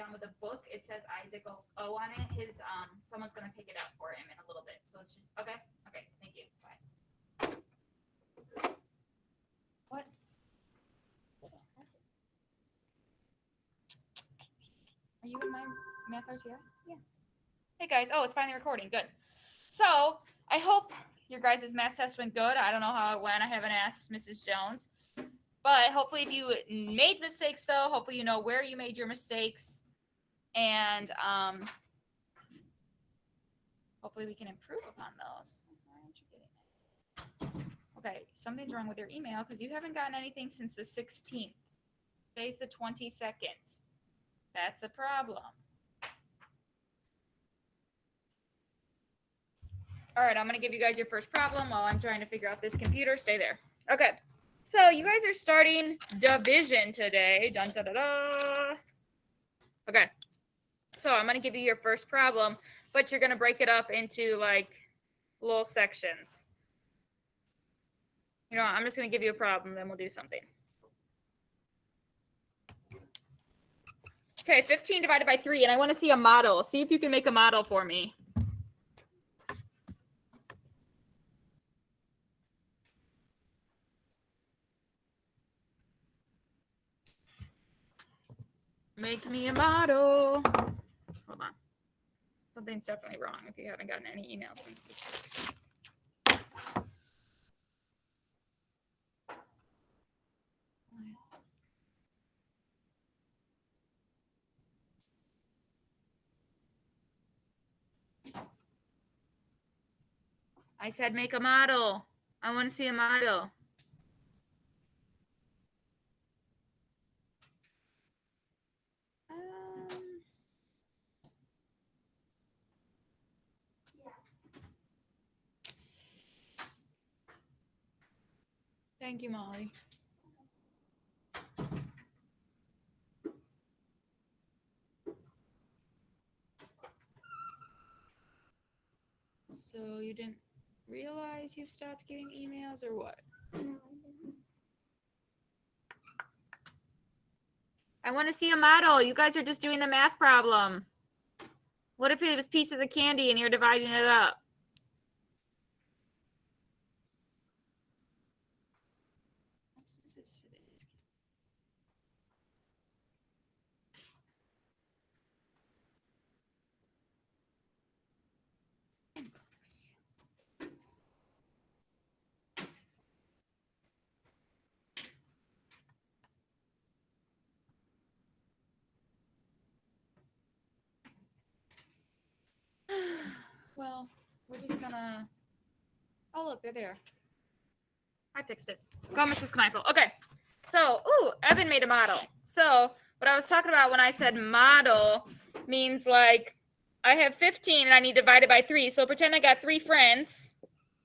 down with a book. It says Isaac O on it. His someone's gonna pick it up for him in a little bit. So it's just, okay. Okay. Thank you. Bye. What? Are you in my math RTI? Yeah. Hey guys. Oh, it's finally recording. Good. So I hope your guys' math test went good. I don't know how it went. I haven't asked Mrs. Jones. But hopefully if you made mistakes, though, hopefully you know where you made your mistakes. And hopefully we can improve upon those. Why aren't you getting it? Okay, something's wrong with your email because you haven't gotten anything since the 16th. Today's the 22nd. That's a problem. All right, I'm going to give you guys your first problem while I'm trying to figure out this computer. Stay there. Okay. So you guys are starting division today. Dun, da, da, da. Okay. So I'm going to give you your first problem, but you're going to break it up into like little sections. You know, I'm just going to give you a problem, then we'll do something. Okay, 15 divided by 3, and I want to see a model. See if you can make a model for me. Make me a model. Hold on. Something's definitely wrong if you haven't gotten any emails since this. I said make a model. I want to see a model. Thank you, Molly. So you didn't realize you've stopped getting emails or what? No. I want to see a model. You guys are just doing the math problem. What if it was pieces of candy and you're dividing it up? Well, we're just gonna. Oh, look, they're there. I fixed it. Go, Mrs. Kneifel. Okay. So, ooh, Evan made a model. So, what I was talking about when I said model means like I have 15 and I need to divide it by 3. So, pretend I got 3 friends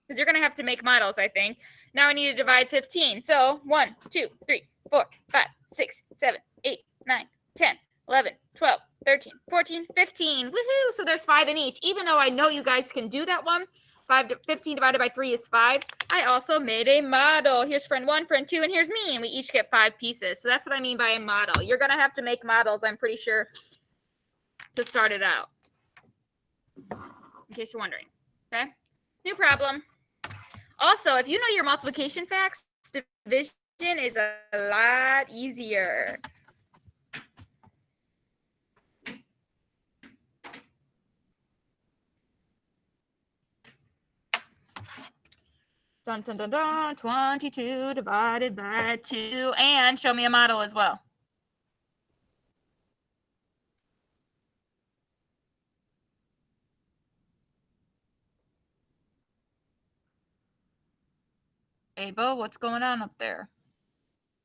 because you're going to have to make models, I think. Now I need to divide 15. So, 1, 2, 3, 4, 5, 6, 7, 8, 9, 10, 11, 12, 13, 14, 15. Woohoo! So, there's 5 in each. Even though I know you guys can do that one, 15 divided by 3 is 5. I also made a model. Here's friend 1, friend 2, and here's me. And we each get 5 pieces. So that's what I mean by a model. You're going to have to make models, I'm pretty sure, to start it out. In case you're wondering. Okay? New problem. Also, if you know your multiplication facts, division is a lot easier. Dun, dun, dun, dun, 22 divided by 2. And show me a model as well. Ava, what's going on up there?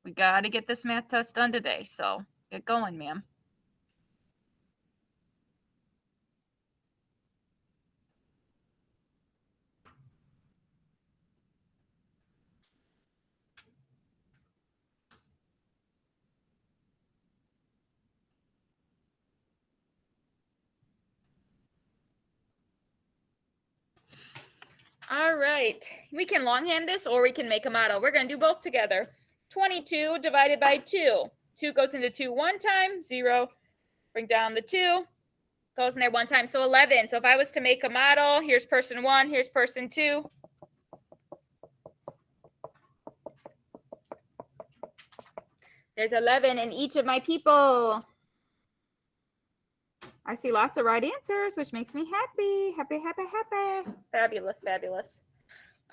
We got to get this math test done today, so get going, ma'am. All right, we can longhand this or we can make a model. We're going to do both together. 22 divided by 2. 2 goes into 2 one time, 0 Bring down the 2. Goes in there one time. So 11. So if I was to make a model, here's person 1, here's person 2. There's 11 in each of my people. I see lots of right answers, which makes me happy. Happy, happy, happy. Fabulous, fabulous.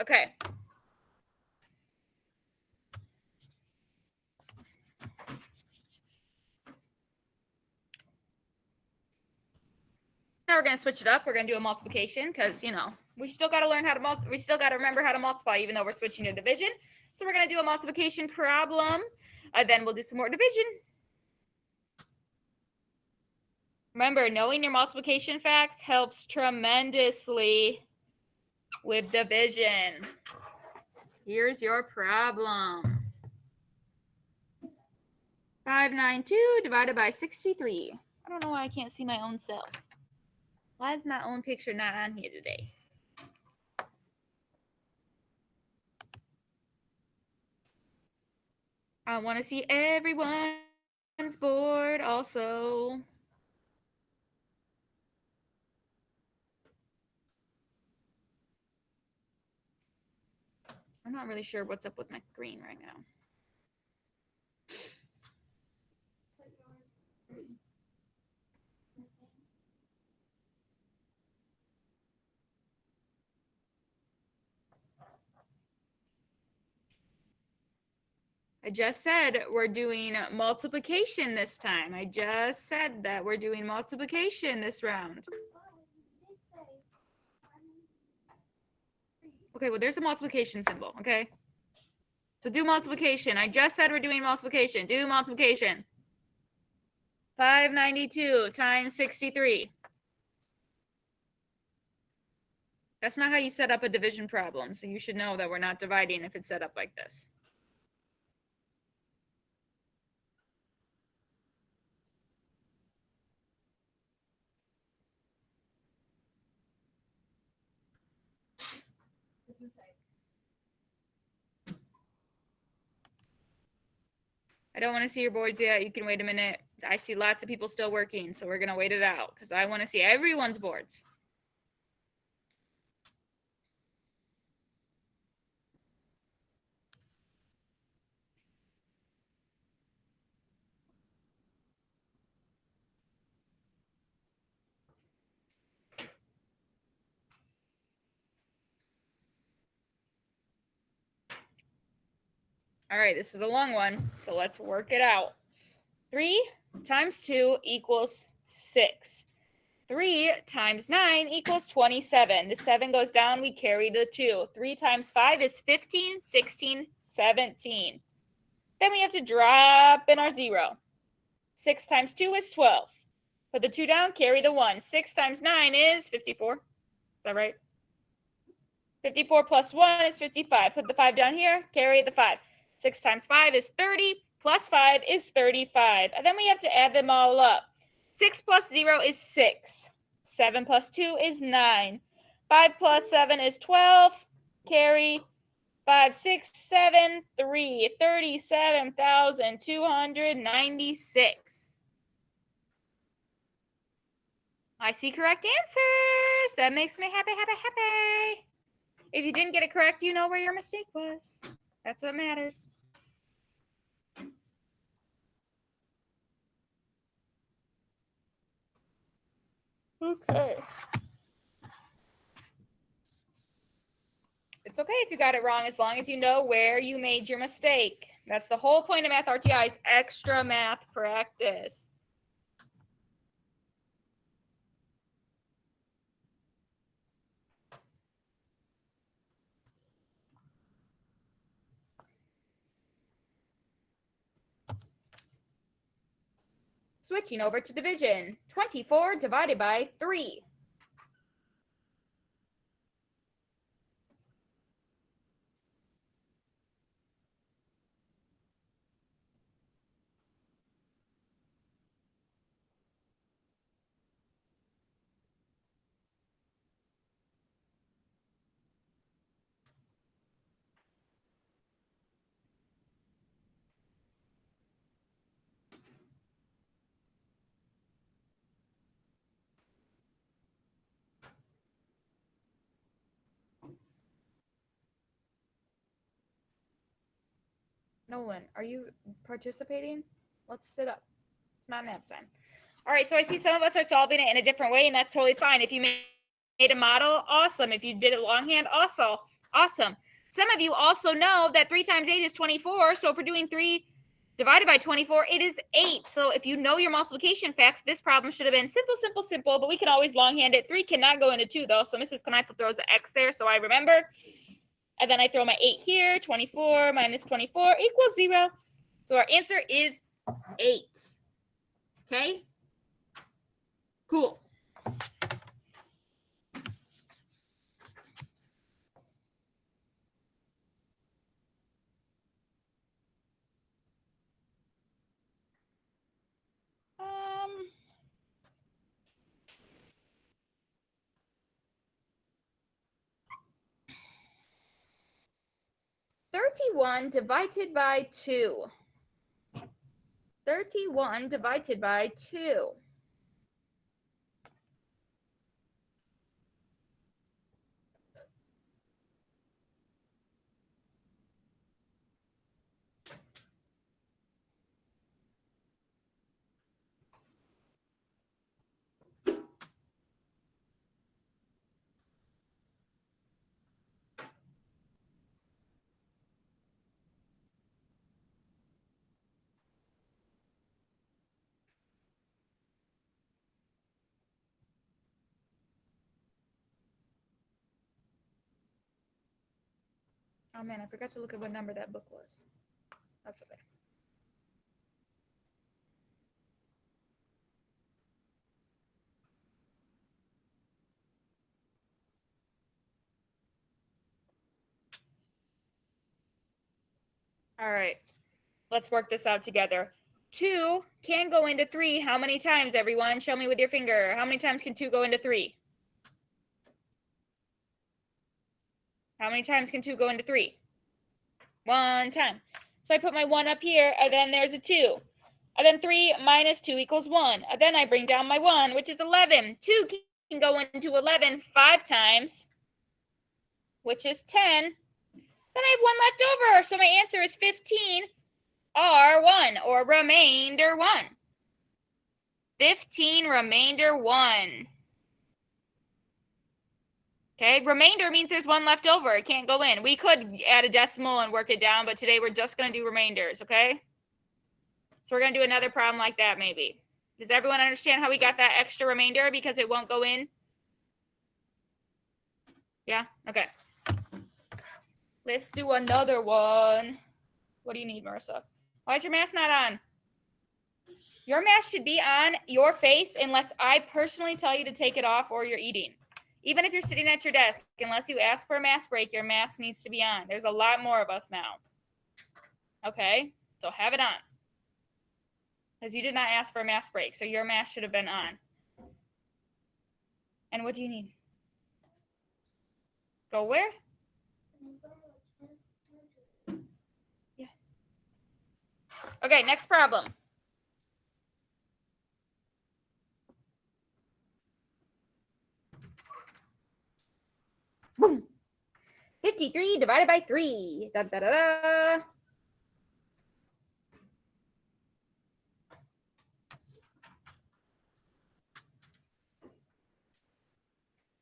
Okay. Now we're going to switch it up. We're going to do a multiplication because, you know, we still got to learn how to we still got to remember how to multiply even though we're switching to division. So we're going to do a multiplication problem. Then we'll do some more division. Remember, knowing your multiplication facts helps tremendously with division. Here's your problem. 592 divided by 63. I don't know why I can't see my own self. Why is my own picture not on here today? I want to see everyone's board also. I'm not really sure what's up with my screen right now. I just said we're doing multiplication this time. I just said that we're doing multiplication this round. Okay, well, there's a multiplication symbol, okay? So do multiplication. I just said we're doing multiplication. Do multiplication. 592 times 63. That's not how you set up a division problem, so you should know that we're not dividing if it's set up like this. I don't want to see your boards yet. You can wait a minute. I see lots of people still working, so we're going to wait it out because I want to see everyone's boards. All right, this is a long one, so let's work it out. 3 times 2 equals 6. 3 times 9 equals 27. The 7 goes down, we carry the 2. 3 times 5 is 15, 16, 17. Then we have to drop in our 0. 6 times 2 is 12. Put the 2 down, carry the 1. 6 times 9 is 54. Is that right? 54 plus 1 is 55. Put the 5 down here, carry the 5. 6 times 5 is 30, plus 5 is 35. And then we have to add them all up. 6 plus 0 is 6. 7 plus 2 is 9. 5 plus 7 is 12. Carry 5, 6, 7, 3. 37,296. I see correct answers. That makes me happy, happy, happy. If you didn't get it correct, you know where your mistake was. That's what matters. Okay. It's okay if you got it wrong as long as you know where you made your mistake. That's the whole point of Math RTI is extra math practice. Switching over to division. 24 divided by 3. Nolan, are you participating? Let's sit up. It's not nap time. All right, so I see some of us are solving it in a different way, and that's totally fine. If you made a model, awesome. If you did it longhand, also awesome. Some of you also know that 3 times 8 is 24. So if we're doing 3 divided by 24, it is 8. So if you know your multiplication facts, this problem should have been simple, simple, simple, but we can always longhand it. 3 cannot go into 2, though. So Mrs. Kneifel throws an X there, so I remember. And then I throw my 8 here. 24 minus 24 equals 0. So our answer is 8. Okay? Cool. Um, 31 divided by 2. 31 divided by 2. Oh man, I forgot to look at what number that book was. That's okay. All right, let's work this out together. 2 can go into 3. How many times, everyone? Show me with your finger. How many times can 2 go into 3? How many times can 2 go into 3? 1 time. So I put my 1 up here, and then there's a 2. And then 3 minus 2 equals 1. And then I bring down my 1, which is 11. 2 can go into 11 5 times, which is 10. Then I have 1 left over. So my answer is 15, R1, or remainder 1. 15, remainder 1. Okay, remainder means there's 1 left over. It can't go in. We could add a decimal and work it down, but today we're just going to do remainders, okay? So we're going to do another problem like that maybe. Does everyone understand how we got that extra remainder because it won't go in? Yeah? Okay. Let's do another one. What do you need, Marissa? Why is your mask not on? Your mask should be on your face unless I personally tell you to take it off or you're eating. Even if you're sitting at your desk, unless you ask for a mask break, your mask needs to be on. There's a lot more of us now. Okay? So have it on. Because you did not ask for a mask break, so your mask should have been on. And what do you need? Go where? Yeah. Okay, next problem. Boom. 53 divided by 3. Da, da, da, da.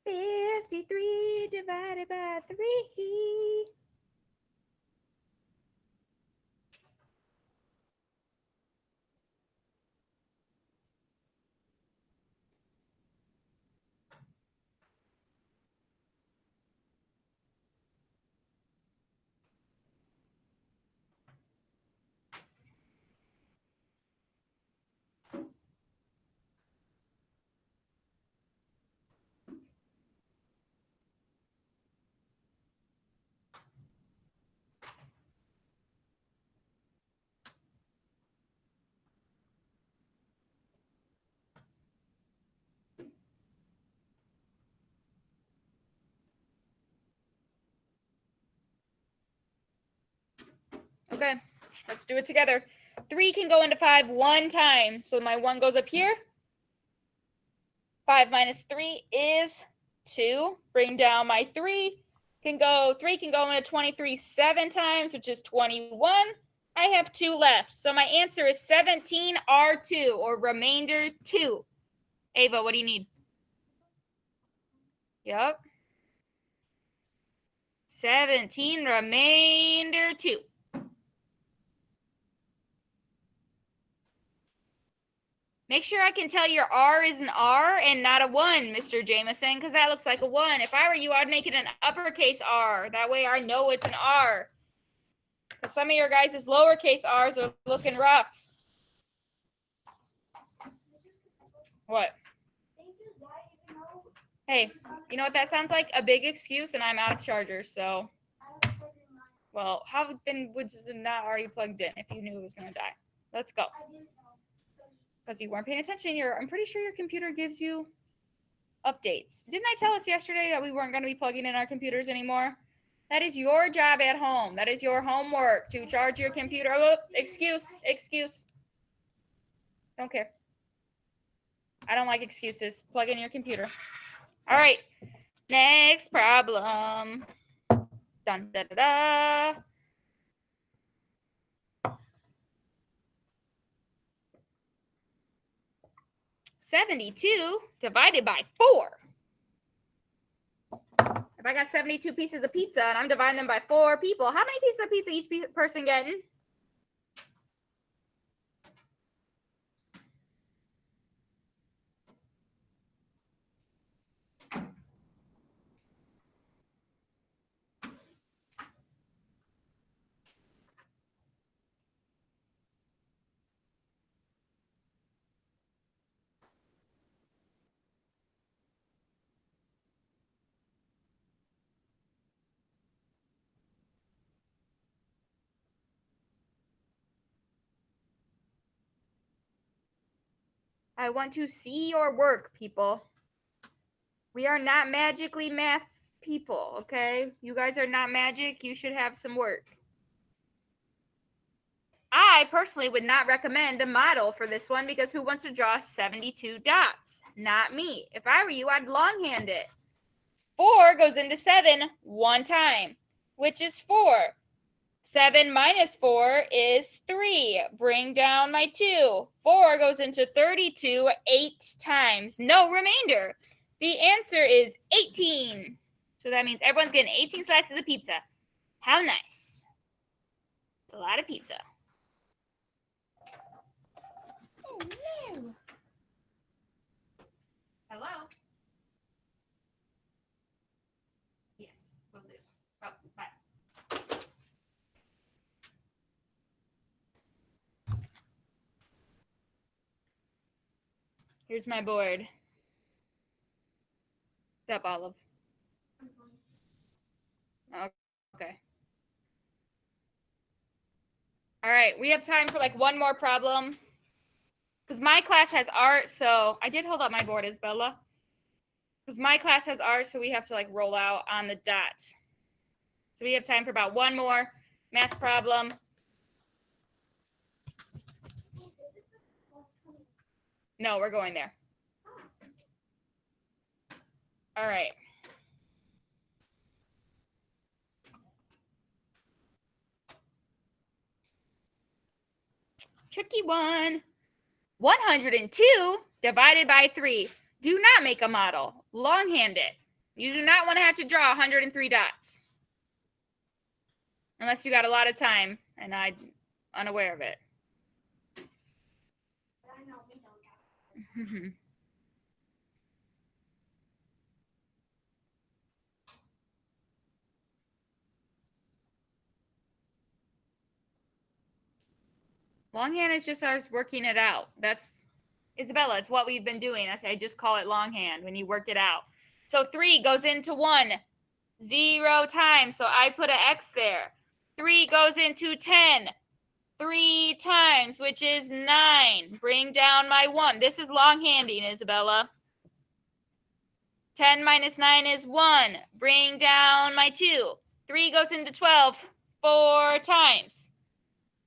$53 divided by 3. Okay, let's do it together. 3 can go into 5 1 time. So my 1 goes up here. 5 minus 3 is 2. Bring down my 3. 3 can go into 23 7 times, which is 21. I have 2 left. So my answer is 17R2 or remainder 2. Ava, what do you need? Yep. 17 remainder 2. Make sure I can tell your R is an R and not a 1, Mr. Jameson, because that looks like a 1. If I were you, I'd make it an uppercase R. That way I know it's an R. Because some of your guys' lowercase R's are looking rough. What? Hey, you know what that sounds like? A big excuse, and I'm out of chargers, so. Well, how then would it not already plugged in if you knew it was going to die? Let's go. Because you weren't paying attention. I'm pretty sure your computer gives you updates. Didn't I tell us yesterday that we weren't going to be plugging in our computers anymore? That is your job at home. That is your homework to charge your computer. Oh, excuse. Don't care. I don't like excuses. Plug in your computer. All right. Next problem. Dun, da, da, da. $72 divided by 4. If I got 72 pieces of pizza and I'm dividing them by 4 people, how many pieces of pizza each person getting? I want to see your work, people. We are not magically math people, okay? You guys are not magic. You should have some work. I personally would not recommend a model for this one because who wants to draw 72 dots? Not me. If I were you, I'd longhand it. 4 goes into 7 one time, which is 4. 7 minus 4 is 3. Bring down my 2. 4 goes into 32 8 times. No remainder. The answer is 18. So that means everyone's getting 18 slices of pizza. How nice. It's a lot of pizza. Oh, no. Hello? Yes, will do. Oh, bye. Here's my board. What's up, Olive? Okay. All right, we have time for like one more problem. Because my class has art, so I did hold up my board, Isabella. Because my class has art, so we have to like roll out on the dot. So we have time for about one more math problem. No, we're going there. All right. Tricky one. 102 divided by 3. Do not make a model. Longhand it. You do not want to have to draw 103 dots. Unless you got a lot of time and I'm unaware of it. Longhand is just ours working it out. That's, Isabella, it's what we've been doing. I just call it longhand when you work it out. So 3 goes into 1 0 times. So I put an X there. 3 goes into 10 3 times, which is 9. Bring down my 1. This is longhanding, Isabella. 10 minus 9 is 1. Bring down my 2. 3 goes into 12 4 times.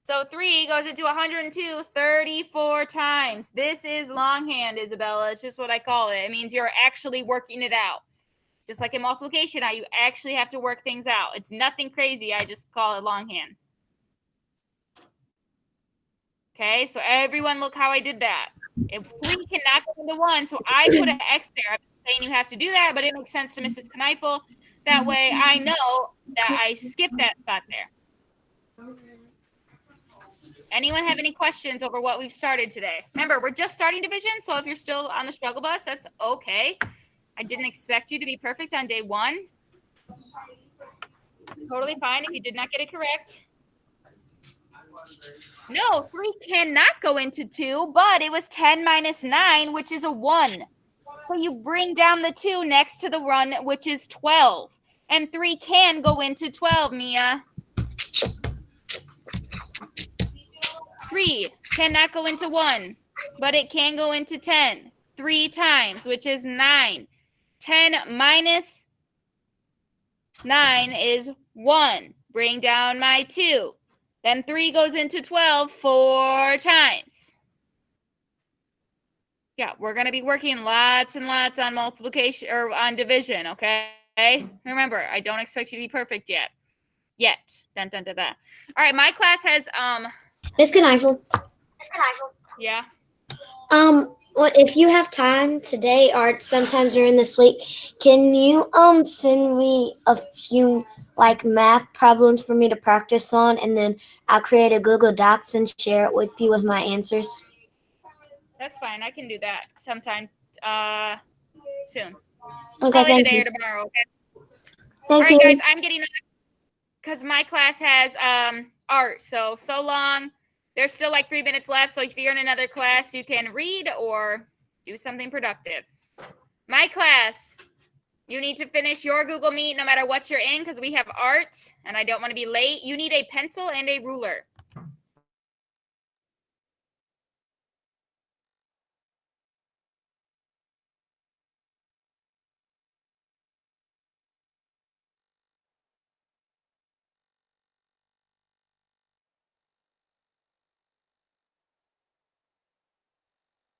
So 3 goes into 102 34 times. This is longhand, Isabella. It's just what I call it. It means you're actually working it out. Just like in multiplication, you actually have to work things out. It's nothing crazy. I just call it longhand. Okay, so everyone look how I did that. If 3 cannot go into 1, so I put an X there. I'm saying you have to do that, but it makes sense to Mrs. Kneifel. That way I know that I skipped that spot there. Anyone have any questions over what we've started today? Remember, we're just starting division, so if you're still on the struggle bus, that's okay. I didn't expect you to be perfect on day 1. It's totally fine if you did not get it correct. No, 3 cannot go into 2, but it was 10 minus 9, which is a 1. So you bring down the 2 next to the 1, which is 12. And 3 can go into 12, Mia. 3 cannot go into 1, but it can go into 10. 3 times, which is 9. 10 minus 9 is 1. Bring down my 2. Then 3 goes into 12 4 times. Yeah, we're going to be working lots and lots on multiplication or on division, okay? Remember, I don't expect you to be perfect yet. Dun, dun, dun, dun. All right, my class has Miss Kneifel. Yeah. Well, if you have time today or sometime during this week, can you send me a few like math problems for me to practice on, and then I'll create a Google Docs and share it with you with my answers? That's fine. I can do that sometime soon. Okay, Probably thank today you. or tomorrow, okay? Thank All right, you. guys, I'm getting because my class has art. So long. There's still like 3 minutes left. So if you're in another class, you can read or do something productive. My class, you need to finish your Google Meet no matter what you're in because we have art and I don't want to be late. You need a pencil and a ruler.